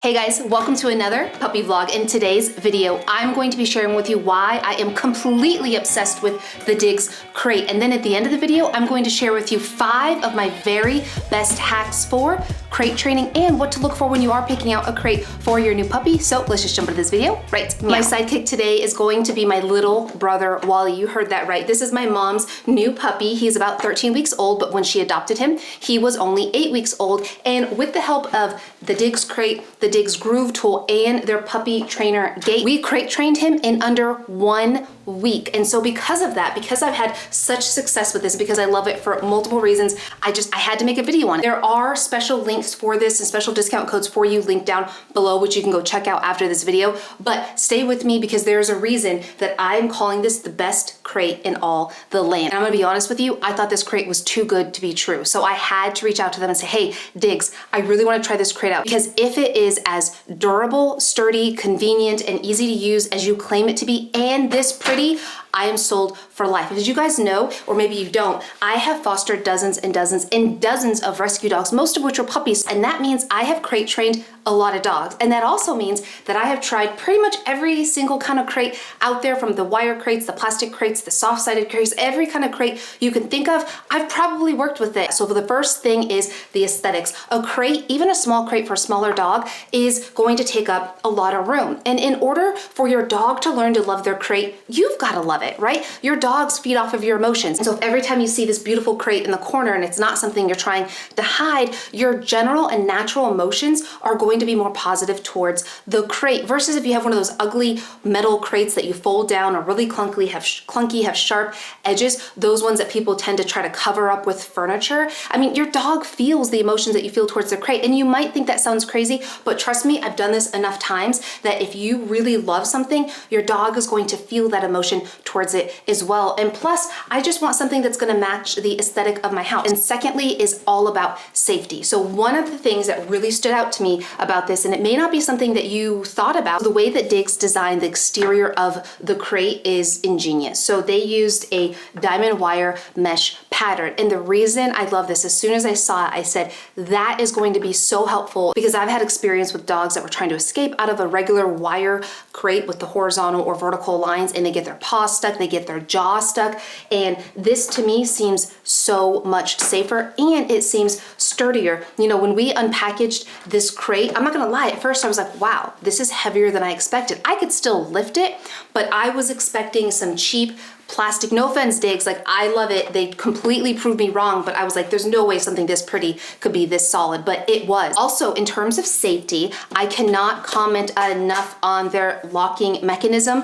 Hey guys, welcome to another puppy vlog. In today's video, I'm going to be sharing with you why I am completely obsessed with the Diggs crate. And then at the end of the video, I'm going to share with you 5 of my very best hacks for crate training and what to look for when you are picking out a crate for your new puppy. So let's just jump into this video right now. My sidekick today is going to be my little brother, Wally. You heard that right. This is my mom's new puppy. He's about 13 weeks old, but when she adopted him, he was only 8 weeks old. And with the help of the Diggs crate, the Diggs Groove tool, and their puppy trainer gate, we crate trained him in under 1 week. And so because of that, because I've had such success with this, because I love it for multiple reasons, I had to make a video on it. There are special links for this and special discount codes for you linked down below, which you can go check out after this video. But stay with me because there's a reason that I'm calling this the best crate in all the land. And I'm gonna be honest with you, I thought this crate was too good to be true. So I had to reach out to them and say, hey, Diggs, I really wanna try this crate out, because if it is as durable, sturdy, convenient, and easy to use as you claim it to be, and this pretty, I am sold for life. As you guys know, or maybe you don't, I have fostered dozens and dozens and dozens of rescue dogs, most of which are puppies. And that means I have crate trained a lot of dogs. And that also means that I have tried pretty much every single kind of crate out there, from the wire crates, the plastic crates, the soft-sided crates, every kind of crate you can think of, I've probably worked with it. So the first thing is the aesthetics. A crate, even a small crate for a smaller dog, is going to take up a lot of room. And in order for your dog to learn to love their crate, you've got to love it, right? Your dogs feed off of your emotions. And so if every time you see this beautiful crate in the corner and it's not something you're trying to hide, your general and natural emotions are going to be more positive towards the crate, versus if you have one of those ugly metal crates that you fold down or really clunky, have sharp edges, those ones that people tend to try to cover up with furniture. I mean, your dog feels the emotions that you feel towards the crate. And you might think that sounds crazy, but trust me, I've done this enough times that if you really love something, your dog is going to feel that emotion towards it as well. And plus, I just want something that's gonna match the aesthetic of my house. And secondly is all about safety. So one of the things that really stood out to me about this, and it may not be something that you thought about, the way that Diggs designed the exterior of the crate is ingenious. So they used a diamond wire mesh pattern. And the reason I love this, as soon as I saw it, I said, that is going to be so helpful, because I've had experience with dogs that were trying to escape out of a regular wire crate with the horizontal or vertical lines, and they get their paws stuck, they get their jaw stuck. And this to me seems so much safer, and it seems sturdier. You know, when we unpackaged this crate, I'm not gonna lie, at first I was like, wow, this is heavier than I expected. I could still lift it, but I was expecting some cheap plastic. No offense, Diggs, like I love it. They completely proved me wrong, but I was like, there's no way something this pretty could be this solid, but it was. Also, in terms of safety, I cannot comment enough on their locking mechanism.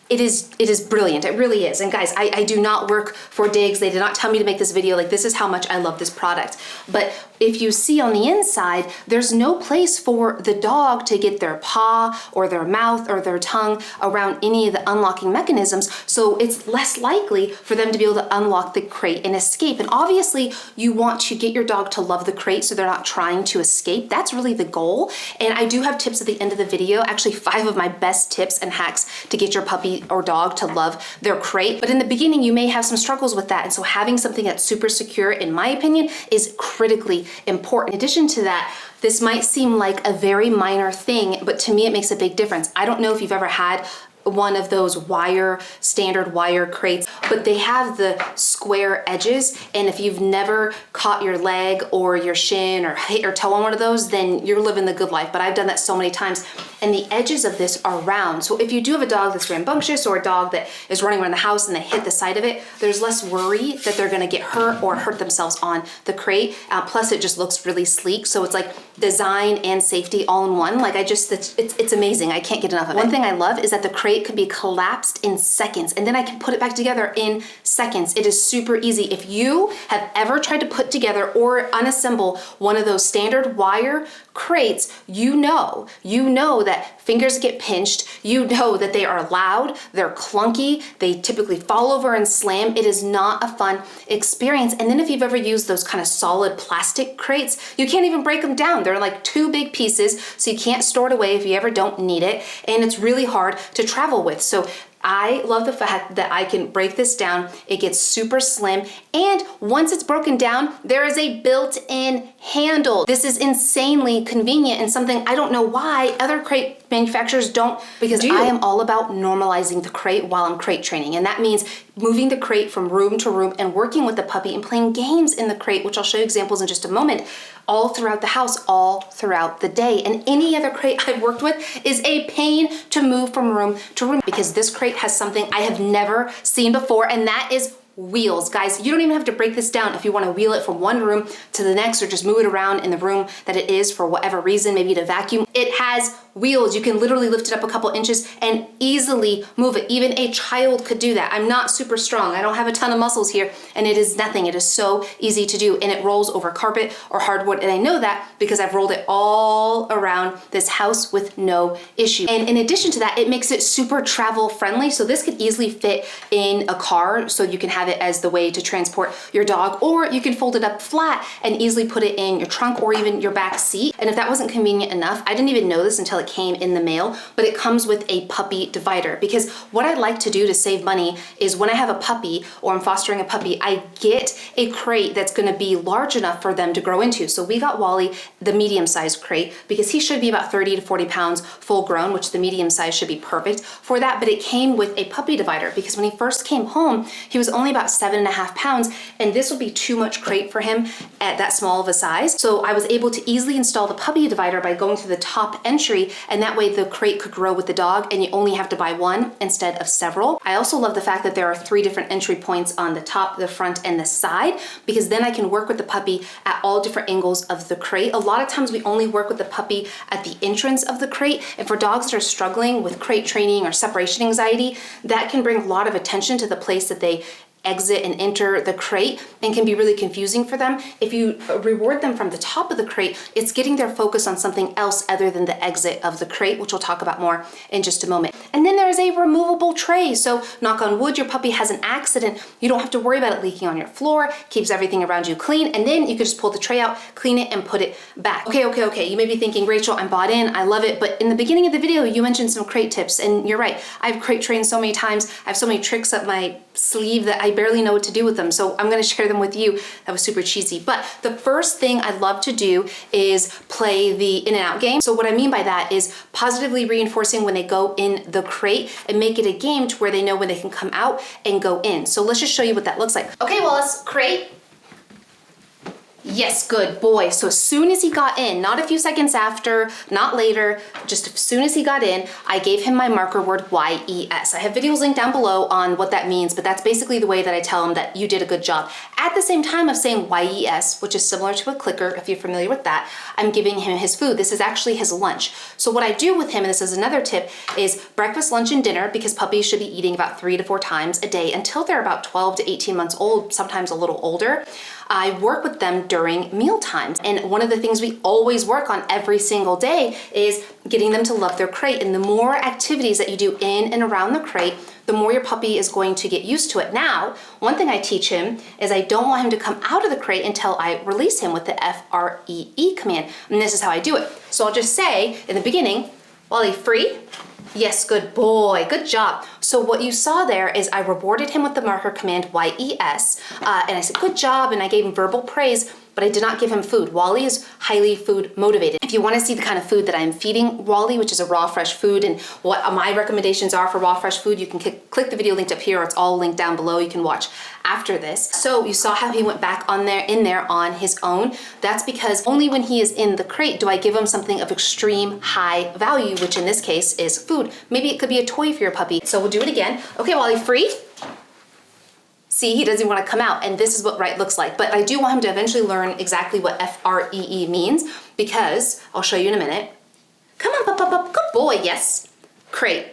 It is brilliant, it really is. And guys, I do not work for Diggs. They did not tell me to make this video. Like, this is how much I love this product. But if you see on the inside, there's no place for the dog to get their paw or their mouth or their tongue around any of the unlocking mechanisms. So it's less likely for them to be able to unlock the crate and escape. And obviously you want to get your dog to love the crate so they're not trying to escape. That's really the goal. And I do have tips at the end of the video, actually 5 of my best tips and hacks to get your puppy or dog to love their crate. But in the beginning, you may have some struggles with that. And so having something that's super secure, in my opinion, is critically important. In addition to that, this might seem like a very minor thing, but to me, it makes a big difference. I don't know if you've ever had one of those standard wire crates, but they have the square edges. And if you've never caught your leg or your shin or hit your toe on one of those, then you're living the good life. But I've done that so many times. And the edges of this are round. So if you do have a dog that's rambunctious, or a dog that is running around the house and they hit the side of it, there's less worry that they're gonna get hurt or hurt themselves on the crate. Plus it just looks really sleek. So it's like design and safety all in one. Like it's amazing. I can't get enough of it. One thing I love is that the crate can be collapsed in seconds, and then I can put it back together in seconds. It is super easy. If you have ever tried to put together or unassemble one of those standard wire crates, you know that fingers get pinched, you know that they are loud, they're clunky, they typically fall over and slam. It is not a fun experience. And then if you've ever used those kind of solid plastic crates, you can't even break them down. They're like 2 big pieces, so you can't store it away if you ever don't need it, and it's really hard to travel with. So I love the fact that I can break this down. It gets super slim, and once it's broken down, there is a built-in handle. This is insanely convenient and something I don't know why other crate manufacturers don't, because I am all about normalizing the crate while I'm crate training, and that means moving the crate from room to room and working with the puppy and playing games in the crate, which I'll show you examples in just a moment, all throughout the house, all throughout the day. And any other crate I've worked with is a pain to move from room to room, because this crate has something I have never seen before, and that is wheels. Guys, you don't even have to break this down if you want to wheel it from one room to the next, or just move it around in the room that it is for whatever reason, maybe to vacuum. It has wheels. You can literally lift it up a couple inches and easily move it. Even a child could do that. I'm not super strong. I don't have a ton of muscles here, and it is nothing. It is so easy to do, and it rolls over carpet or hardwood, and I know that because I've rolled it all around this house with no issue. And in addition to that, it makes it super travel friendly. So this could easily fit in a car, so you can have it as the way to transport your dog, or you can fold it up flat and easily put it in your trunk or even your back seat. And if that wasn't convenient enough, I didn't even know this until it came in the mail, but it comes with a puppy divider, because what I like to do to save money is when I have a puppy or I'm fostering a puppy, I get a crate that's going to be large enough for them to grow into. So we got Wally the medium-sized crate because he should be about 30 to 40 pounds full grown, which the medium size should be perfect for that. But it came with a puppy divider because when he first came home, he was only about 7.5 pounds, and this would be too much crate for him at that small of a size. So I was able to easily install the puppy divider by going through the top entry, and that way the crate could grow with the dog, and you only have to buy one instead of several. I also love the fact that there are 3 different entry points on the top, the front, and the side, because then I can work with the puppy at all different angles of the crate. A lot of times we only work with the puppy at the entrance of the crate, and for dogs that are struggling with crate training or separation anxiety, that can bring a lot of attention to the place that they exit and enter the crate, and can be really confusing for them. If you reward them from the top of the crate, it's getting their focus on something else other than the exit of the crate, which we'll talk about more in just a moment. And then there's a removable tray. So knock on wood, your puppy has an accident, you don't have to worry about it leaking on your floor, keeps everything around you clean, and then you can just pull the tray out, clean it, and put it back. Okay. You may be thinking, Rachel, I'm bought in, I love it, but in the beginning of the video, you mentioned some crate tips, and you're right. I've crate trained so many times, I have so many tricks up my sleeve that I barely know what to do with them. So I'm gonna share them with you. That was super cheesy. But the first thing I love to do is play the in and out game. So what I mean by that is positively reinforcing when they go in the crate and make it a game to where they know when they can come out and go in. So let's just show you what that looks like. Okay, Wallace, crate. Yes, good boy. So as soon as he got in, not a few seconds after, not later, just as soon as he got in, I gave him my marker word YES. I have videos linked down below on what that means, but that's basically the way that I tell him that you did a good job. At the same time of saying YES, which is similar to a clicker, if you're familiar with that, I'm giving him his food. This is actually his lunch. So what I do with him, and this is another tip, is breakfast, lunch, and dinner, because puppies should be eating about 3 to 4 times a day until they're about 12 to 18 months old, sometimes a little older. I work with them during meal times. And one of the things we always work on every single day is getting them to love their crate. And the more activities that you do in and around the crate, the more your puppy is going to get used to it. Now, one thing I teach him is I don't want him to come out of the crate until I release him with the FREE command. And this is how I do it. So I'll just say in the beginning, Wally, free. Yes, good boy, good job. So what you saw there is I rewarded him with the marker command YES, and I said, good job, and I gave him verbal praise, but I did not give him food. Wally is highly food motivated. If you want to see the kind of food that I'm feeding Wally, which is a raw fresh food, and what my recommendations are for raw fresh food, you can click the video linked up here, or it's all linked down below. You can watch after this. So you saw how he went back in there on his own. That's because only when he is in the crate do I give him something of extreme high value, which in this case is food. Maybe it could be a toy for your puppy. So we'll do it again. Okay, Wally, free. See, he doesn't even want to come out, and this is what right looks like. But I do want him to eventually learn exactly what FREE means, because I'll show you in a minute. Come on, up, good boy, yes. Crate.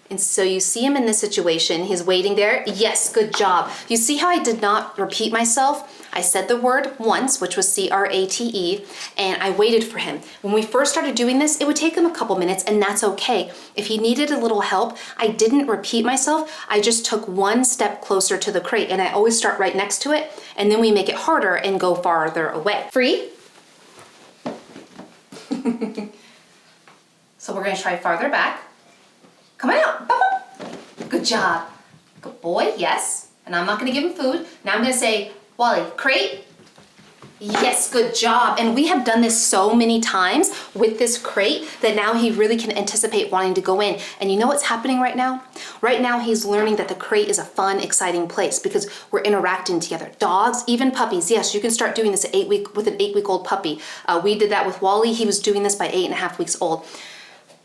And so you see him in this situation, he's waiting there. Yes, good job. You see how I did not repeat myself? I said the word once, which was CRATE, and I waited for him. When we first started doing this, it would take him a couple minutes, and that's okay. If he needed a little help, I didn't repeat myself. I just took one step closer to the crate, and I always start right next to it, and then we make it harder and go farther away. Free. So we're gonna try farther back. Come on out. Good job. Good boy, yes. And I'm not gonna give him food. Now I'm gonna say, Wally, crate. Yes, good job. And we have done this so many times with this crate that now he really can anticipate wanting to go in. And you know what's happening right now? Right now he's learning that the crate is a fun, exciting place because we're interacting together. Dogs, even puppies, yes, you can start doing this with an 8-week-old puppy. We did that with Wally. He was doing this by 8.5 weeks old.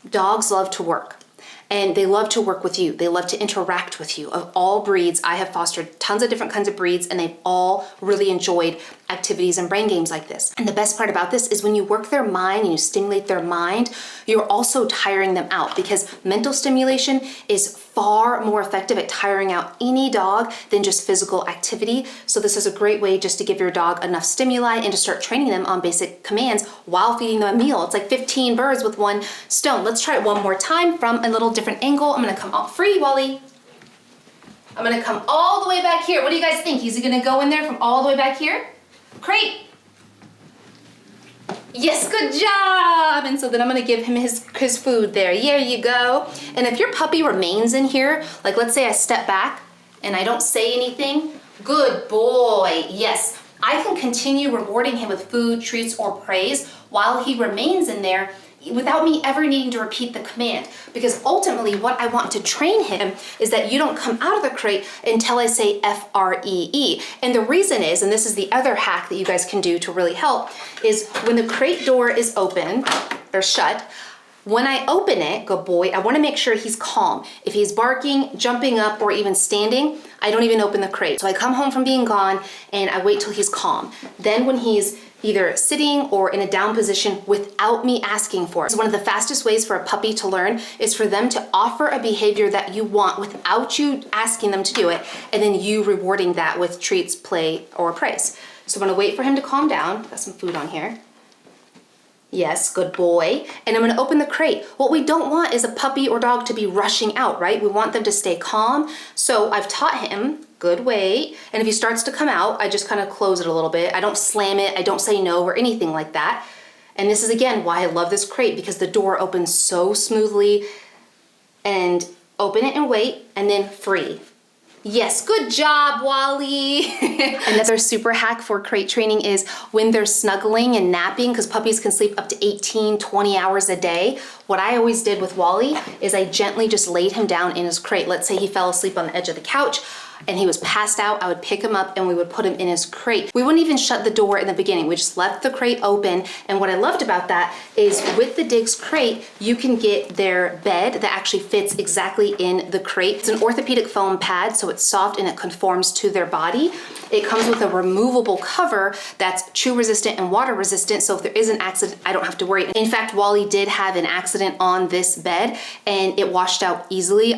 Dogs love to work. And they love to work with you. They love to interact with you. Of all breeds, I have fostered tons of different kinds of breeds and they've all really enjoyed activities and brain games like this. And the best part about this is when you work their mind and you stimulate their mind, you're also tiring them out because mental stimulation is far more effective at tiring out any dog than just physical activity. So this is a great way just to give your dog enough stimuli and to start training them on basic commands while feeding them a meal. It's like 15 birds with one stone. Let's try it one more time from a little different angle. I'm gonna come out free, Wally. I'm gonna come all the way back here. What do you guys think? Is he gonna go in there from all the way back here? Crate. Yes, good job. And so then I'm gonna give him his food there. Here you go. And if your puppy remains in here, like let's say I step back and I don't say anything, good boy, yes. I can continue rewarding him with food, treats, or praise while he remains in there without me ever needing to repeat the command. Because ultimately what I want to train him is that you don't come out of the crate until I say F-R-E-E. And the reason is, and this is the other hack that you guys can do to really help, is when the crate door is open or shut, when I open it, good boy, I want to make sure he's calm. If he's barking, jumping up, or even standing, I don't even open the crate. So I come home from being gone and I wait till he's calm. Then when he's either sitting or in a down position without me asking for it. So one of the fastest ways for a puppy to learn is for them to offer a behavior that you want without you asking them to do it, and then you rewarding that with treats, play, or praise. So I'm gonna wait for him to calm down. Got some food on here. Yes, good boy. And I'm gonna open the crate. What we don't want is a puppy or dog to be rushing out, right? We want them to stay calm. So I've taught him, good wait. And if he starts to come out, I just kind of close it a little bit. I don't slam it, I don't say no or anything like that. And this is again why I love this crate, because the door opens so smoothly. And open it and wait, and then free. Yes, good job, Wally. Another super hack for crate training is when they're snuggling and napping, because puppies can sleep up to 18, 20 hours a day. What I always did with Wally is I gently just laid him down in his crate. Let's say he fell asleep on the edge of the couch and he was passed out, I would pick him up and we would put him in his crate. We wouldn't even shut the door in the beginning. We just left the crate open. And what I loved about that is with the Diggs crate, you can get their bed that actually fits exactly in the crate. It's an orthopedic foam pad, so it's soft and it conforms to their body. It comes with a removable cover that's chew resistant and water resistant, so if there is an accident, I don't have to worry. In fact, Wally did have an accident on this bed and it washed out easily.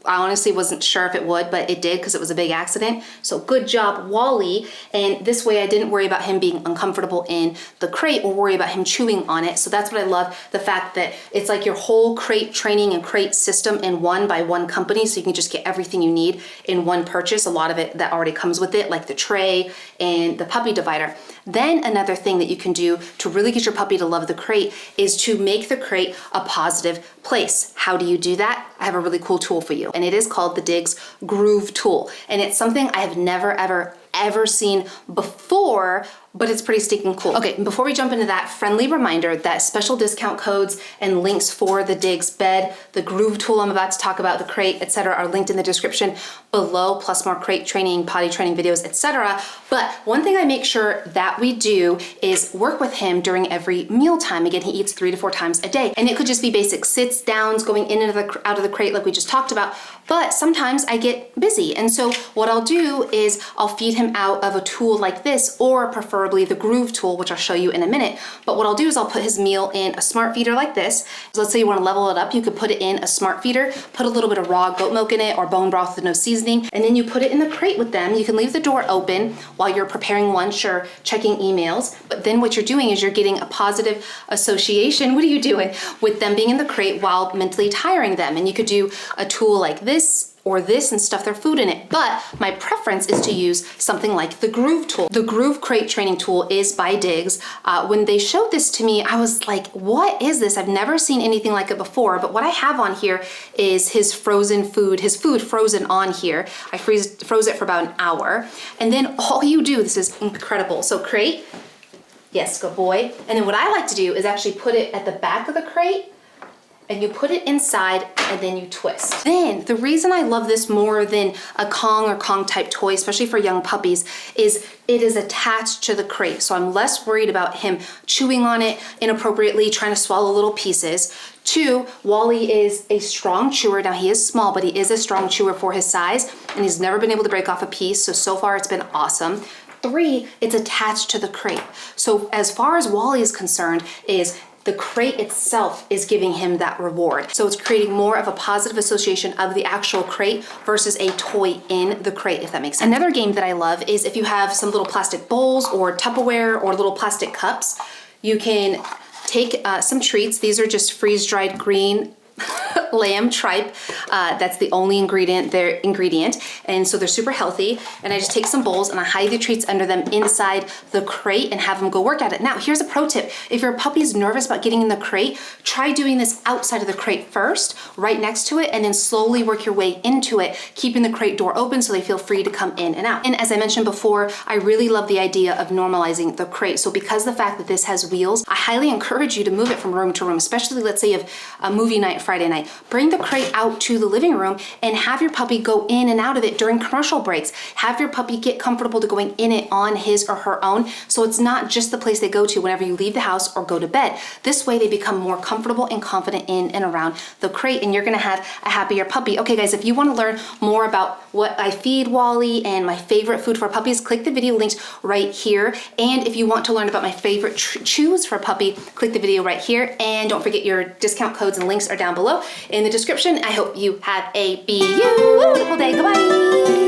I honestly wasn't sure if it would, but it did because it was a big accident. So good job, Wally. And this way I didn't worry about him being uncomfortable in the crate or worry about him chewing on it. So that's what I love, the fact that it's like your whole crate training and crate system in one by one company. So you can just get everything you need in one purchase. A lot of it that already comes with it, like the tray and the puppy divider. Then another thing that you can do to really get your puppy to love the crate is to make the crate a positive place. How do you do that? I have a really cool tool for you, and it is called the Diggs Groove Tool. And it's something I have never, ever seen before, but it's pretty stinking cool. Okay, before we jump into that, friendly reminder that special discount codes and links for the Diggs bed, the Groove Tool I'm about to talk about, the crate, etc., are linked in the description below, plus more crate training, potty training videos, etc. But one thing I make sure that we do is work with him during every meal time. Again, he eats 3 to 4 times a day, and it could just be basic sits, downs, going in and out of the crate like we just talked about. But sometimes I get busy, and so what I'll do is I'll feed him out of a tool like this, or preferably the Groove Tool, which I'll show you in a minute. But what I'll do is I'll put his meal in a smart feeder like this. So let's say you want to level it up, you could put it in a smart feeder, put a little bit of raw goat milk in it or bone broth with no seasoning, and then you put it in the crate with them. You can leave the door open while you're preparing lunch or checking emails, but then what you're doing is you're getting a positive association, what are you doing, with them being in the crate while mentally tiring them. And you could do a tool like this or this and stuff their food in it. But my preference is to use something like the Groove tool. The Groove crate training tool is by Diggs. When they showed this to me, I was like, what is this? I've never seen anything like it before. But what I have on here is his frozen food, his food frozen on here. I froze it for about an hour. And then all you do, this is incredible. So crate, yes, good boy. And then what I like to do is actually put it at the back of the crate, and you put it inside and then you twist. Then the reason I love this more than a Kong or Kong type toy, especially for young puppies, is it is attached to the crate. So I'm less worried about him chewing on it inappropriately, trying to swallow little pieces. 2, Wally is a strong chewer. Now he is small, but he is a strong chewer for his size, and he's never been able to break off a piece. So far it's been awesome. 3, it's attached to the crate. So as far as Wally is concerned, the crate itself is giving him that reward. So it's creating more of a positive association of the actual crate versus a toy in the crate, if that makes sense. Another game that I love is if you have some little plastic bowls or Tupperware or little plastic cups, you can take some treats. These are just freeze-dried green lamb tripe. That's the only ingredient, and so they're super healthy. And I just take some bowls and I hide the treats under them inside the crate and have them go work at it. Now, here's a pro tip. If your puppy is nervous about getting in the crate, try doing this outside of the crate first, right next to it, and then slowly work your way into it, keeping the crate door open so they feel free to come in and out. And as I mentioned before, I really love the idea of normalizing the crate. So because the fact that this has wheels, I highly encourage you to move it from room to room, especially let's say you have a movie night Friday night. Bring the crate out to the living room and have your puppy go in and out of it during commercial breaks. Have your puppy get comfortable to going in it on his or her own, so it's not just the place they go to whenever you leave the house or go to bed. This way they become more comfortable and confident in and around the crate, and you're gonna have a happier puppy. Okay guys, if you wanna learn more about what I feed Wally and my favorite food for puppies, click the video links right here. And if you want to learn about my favorite chews for a puppy, click the video right here. And don't forget your discount codes and links are down below in the description. I hope you have a beautiful day. Goodbye.